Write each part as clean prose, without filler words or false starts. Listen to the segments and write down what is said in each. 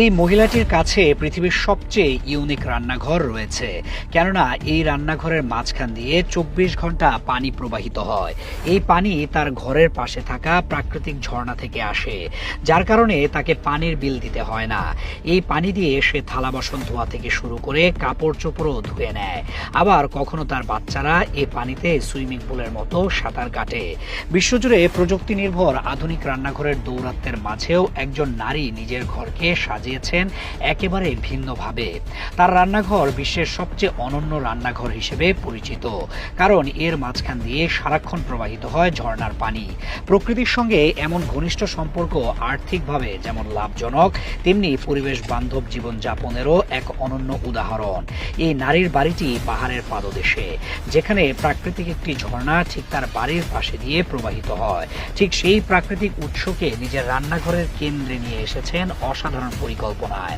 এই মহিলাটির কাছে পৃথিবীর সবচেয়ে ইউনিক রান্নাঘর রয়েছে, কেননা এই রান্নাঘরের মাঝখান দিয়ে ২৪ ঘন্টা পানি প্রবাহিত হয়। এই পানি তার ঘরের পাশে থাকা প্রাকৃতিক ঝর্ণা থেকে আসে, যার কারণে তাকে পানির বিল দিতে হয় না। এই পানি দিয়ে সে থালা বাসন ধোয়া থেকে শুরু করে কাপড় চোপড়ও ধুয়ে নেয়। আবার কখনো তার বাচ্চারা এই পানিতে সুইমিং পুলের মতো সাঁতার কাটে। বিশ্বজুড়ে প্রযুক্তি নির্ভর আধুনিক রান্নাঘরের দৌরাত্ম্যের মাঝেও একজন নারী নিজের ঘরকে সাজিয়েছেন একেবারে ভিন্নভাবে। তার রান্নাঘর বিশ্বের সবচেয়ে অনন্য রান্নাঘর হিসেবে পরিচিত, কারণ এর মাঝখান দিয়ে সারাক্ষণ প্রবাহিত হয় ঝর্ণার পানি। প্রকৃতির সঙ্গে এমন ঘনিষ্ঠ সম্পর্ক আর্থিকভাবে যেমন লাভজনক, তেমনি পরিবেশ বান্ধব জীবনযাপনেরও এক অনন্য উদাহরণ। এই নারীর বাড়িটি পাহাড়ের পাদদেশে, যেখানে প্রাকৃতিক একটি ঝর্ণা ঠিক তার বাড়ির পাশে দিয়ে প্রবাহিত হয়। ঠিক সেই প্রাকৃতিক উৎসকে নিজের রান্নাঘরের কেন্দ্রে নিয়ে এসেছেন অসাধারণ পরিকল্পনায়।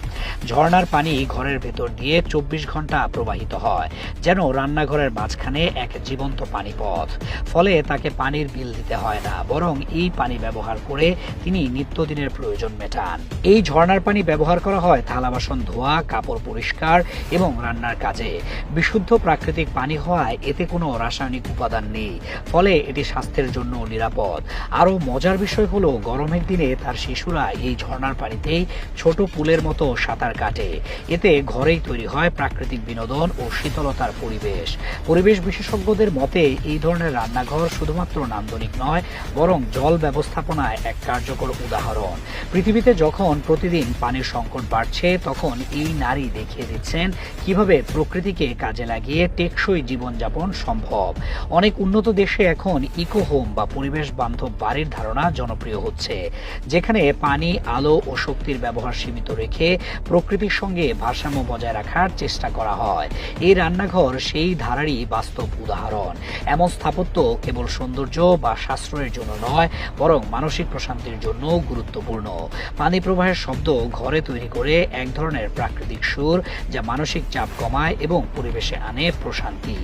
ঝর্ণার পানি ঘরের ভেতর দিয়ে ২৪ ঘন্টা প্রবাহিত হয়, যেন রান্নাঘরের মাঝখানে এক জীবন্ত পানিপথ। ফলে তাকে পানির বিল দিতে হয় না, বরং এই পানি ব্যবহার করে তিনি নিত্যদিনের প্রয়োজন মেটান। এই ঝর্ণার পানি ব্যবহার করা হয় থালা বাসন ধোয়া, কাপড় পরিষ্কার এবং রান্নার কাজে। বিশুদ্ধ প্রাকৃতিক পানি হওয়ায় এতে কোনো রাসায়নিক উপাদান নেই, ফলে এটি স্বাস্থ্যের জন্য নিরাপদ। আরও মজার বিষয় হলো, গরমের দিনে তার শিশুরা এই ঝর্ণার পানিতেই ছোট পুলের মতো সাঁতার কাটে। এতে ঘরেই তৈরি হয় প্রাকৃতিক বিনোদন ও শীতলতার পরিবেশ বিশেষজ্ঞদের মতে এই ধরনের রান্নাঘর শুধুমাত্র নান্দনিক নয়, বরং জল ব্যবস্থাপনায় এক কার্যকর উদাহরণ। পৃথিবীতে যখন প্রতিদিন পানির সংকট বাড়ছে, তখন এই নারী দেখিয়ে দিচ্ছেন কিভাবে প্রকৃতিকে কাজে লাগিয়ে টেকসই জীবনযাপন সম্ভব। অনেক উন্নত দেশে এখন ইকো হোম বা পরিবেশ বান্ধব বাড়ির ধারণা জনপ্রিয় হচ্ছে, যেখানে পানি, আলো ও শক্তির ব্যবহার সীমিত রেখে প্রকৃতির সঙ্গে ভারসাম্য বজায় রাখার চেষ্টা করা হয়। এই রান্নাঘর সেই ধারারই বাস্তব উদাহরণ। এমন স্থাপত্য কেবল সৌন্দর্য বা সাশ্রয়ের জন্য নয়, বরং মানসিক প্রশান্তির জন্য গুরুত্বপূর্ণ। পানি প্রবাহের শব্দ ঘরে তৈরি করে এক ধরনের প্রাকৃতিক সুর, যা মানসিক চাপ কমায় এবং পরিবেশে আনে প্রশান্তি।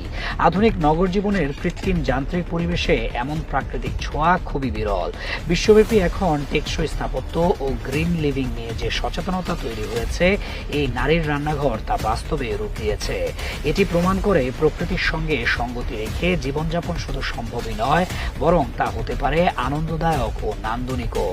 আধুনিক নগর জীবনের কৃত্রিম যান্ত্রিক পরিবেশে এমন প্রাকৃতিক ছোঁয়া খুবই বিরল। বিশ্বব্যাপী এখন টেকসই স্থাপত্য ও গ্রিন লিভিং নিয়ে যে সচেতনতা তৈরি হয়েছে, এই নারীর রান্নাঘর তা বাস্তবে রূপ দিয়েছে। এটি প্রমাণ করে প্রকৃতির সঙ্গে সঙ্গতি রেখে জীবনযাপন শুধু সম্ভবই নয়, বরং তা হতে পারে আনন্দদায়ক ও নান্দনিকও।